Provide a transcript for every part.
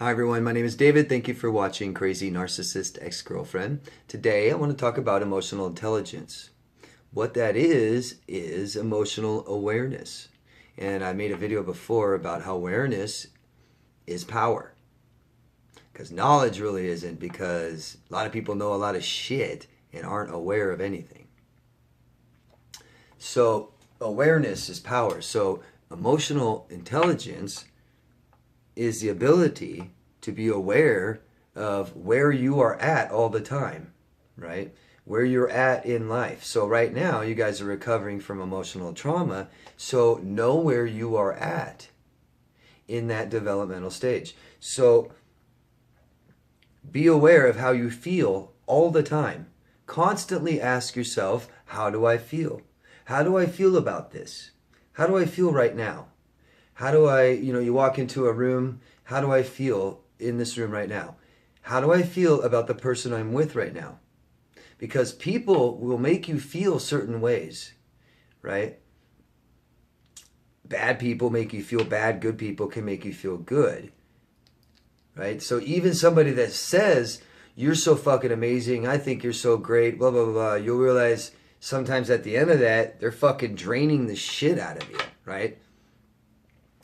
Hi everyone, my name is David. Thank you for watching Crazy Narcissist Ex-Girlfriend. Today I want to talk about emotional intelligence. What that is emotional awareness. And I made a video before about how awareness is power. Because knowledge really isn't, because a lot of people know a lot of shit and aren't aware of anything. So awareness is power. So emotional intelligence is the ability to be aware of where you are at all the time, right? Where you're at in life. So right now, you guys are recovering from emotional trauma, so know where you are at in that developmental stage. So be aware of how you feel all the time. Constantly ask yourself, how do I feel? How do I feel about this? How do I feel right now? How do I, you walk into a room, how do I feel in this room right now? How do I feel about the person I'm with right now? Because people will make you feel certain ways, right? Bad people make you feel bad, good people can make you feel good, right? So even somebody that says, you're so fucking amazing, I think you're so great, blah, blah, blah, blah, you'll realize sometimes at the end of that, they're fucking draining the shit out of you, right?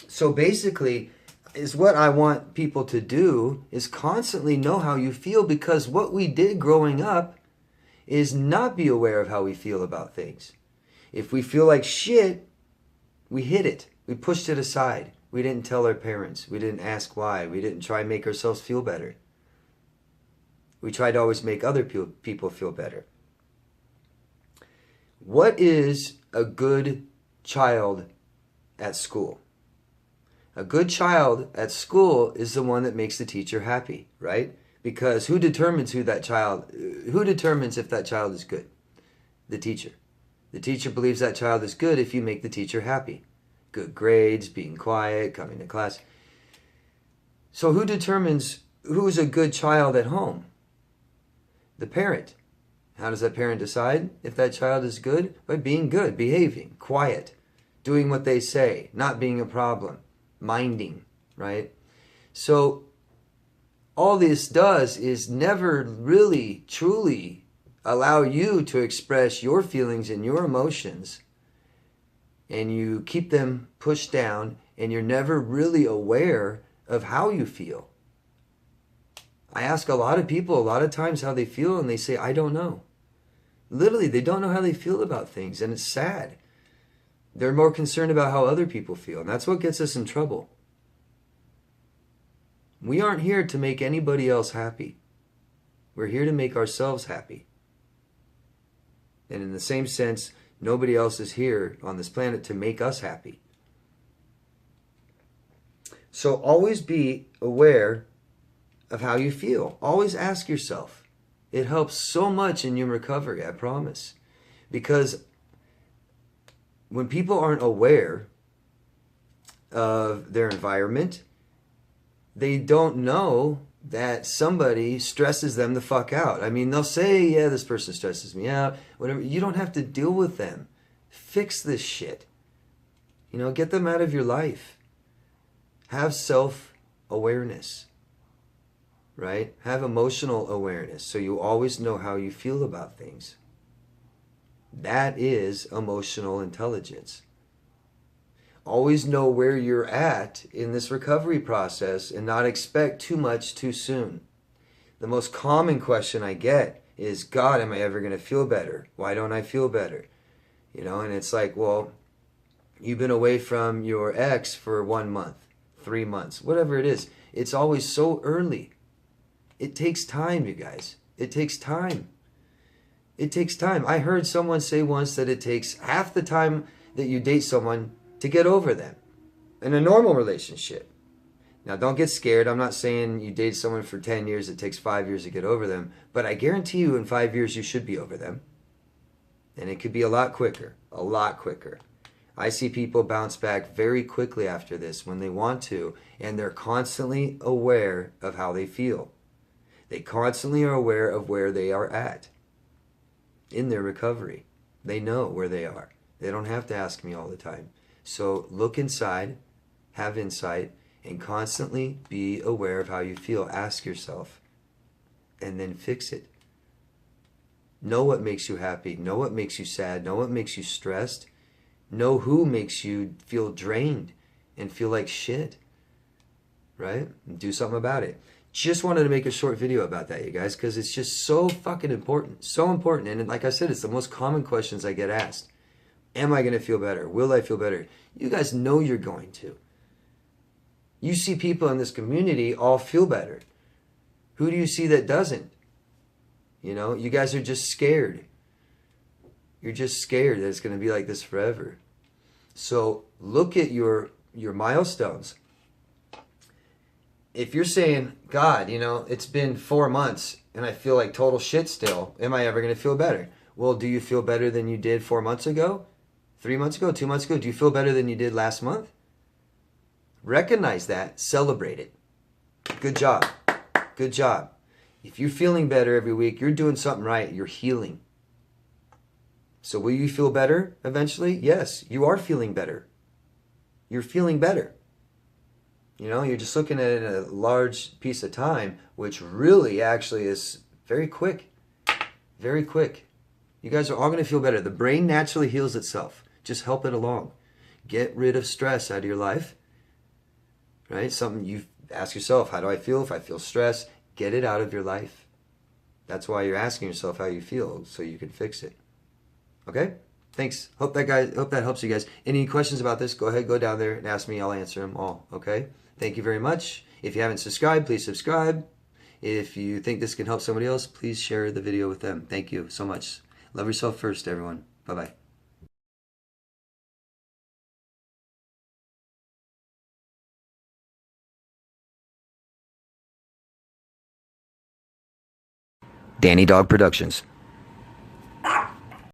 So basically, is what I want people to do is constantly know how you feel, because what we did growing up is not be aware of how we feel about things. If we feel like shit, we hid it. We pushed it aside. We didn't tell our parents. We didn't ask why. We didn't try and make ourselves feel better. We tried to always make other people feel better. What is a good child at school? A good child at school is the one that makes the teacher happy, right? Because who determines who determines if that child is good? The teacher. The teacher believes that child is good if you make the teacher happy. Good grades, being quiet, coming to class. So who determines who's a good child at home? The parent. How does that parent decide if that child is good? By being good, behaving, quiet, doing what they say, not being a problem. Minding, right? So all this does is never really truly allow you to express your feelings and your emotions, and you keep them pushed down, and you're never really aware of how you feel. I ask a lot of people a lot of times how they feel, and they say, I don't know. Literally, they don't know how they feel about things, and it's sad. They're more concerned about how other people feel, and that's what gets us in trouble. We aren't here to make anybody else happy. We're here to make ourselves happy. And in the same sense, nobody else is here on this planet to make us happy. So always be aware of how you feel. Always ask yourself. It helps so much in your recovery, I promise. Because when people aren't aware of their environment, they don't know that somebody stresses them the fuck out. I mean, they'll say, yeah, this person stresses me out, whatever. You don't have to deal with them. Fix this shit. Get them out of your life. Have self-awareness, right? Have emotional awareness, so you always know how you feel about things. That is emotional intelligence. Always know where you're at in this recovery process and not expect too much too soon. The most common question I get is, God, am I ever going to feel better? Why don't I feel better? And it's like, well, you've been away from your ex for 1 month, 3 months, whatever it is. It's always so early. It takes time, you guys. It takes time. It takes time. I heard someone say once that it takes half the time that you date someone to get over them in a normal relationship. Now, don't get scared. I'm not saying you date someone for 10 years, it takes 5 years to get over them. But I guarantee you in 5 years you should be over them. And it could be a lot quicker. A lot quicker. I see people bounce back very quickly after this when they want to. And they're constantly aware of how they feel. They constantly are aware of where they are at in their recovery. They know where they are. They don't have to ask me all the time. So look inside, have insight, And constantly be aware of how you feel. Ask yourself, and then fix it. Know what makes you happy. Know what makes you sad. Know what makes you stressed. Know who makes you feel drained and feel like shit. Right? And do something about it. Just wanted to make a short video about that, you guys, because it's just so fucking important. So important. And like I said, it's the most common questions I get asked. Am I going to feel better? Will I feel better? You guys know you're going to. You see people in this community all feel better. Who do you see that doesn't? You know, you guys are just scared. You're just scared that it's going to be like this forever. So look at your milestones. If you're saying, God, you know, it's been 4 months and I feel like total shit still, am I ever going to feel better? Well, do you feel better than you did 4 months ago? 3 months ago? 2 months ago? Do you feel better than you did last month? Recognize that. Celebrate it. Good job. Good job. If you're feeling better every week, you're doing something right. You're healing. So will you feel better eventually? Yes, you are feeling better. You're feeling better. You know, you're just looking at it in a large piece of time, which really actually is very quick. Very quick. You guys are all going to feel better. The brain naturally heals itself. Just help it along. Get rid of stress out of your life. Right? Something you ask yourself, how do I feel if I feel stress? Get it out of your life. That's why you're asking yourself how you feel, so you can fix it. Okay? Thanks. Hope that helps you guys. Any questions about this, go ahead, go down there and ask me. I'll answer them all. Okay? Thank you very much. If you haven't subscribed, please subscribe. If you think this can help somebody else, please share the video with them. Thank you so much. Love yourself first, everyone. Bye-bye. Danny Dog Productions.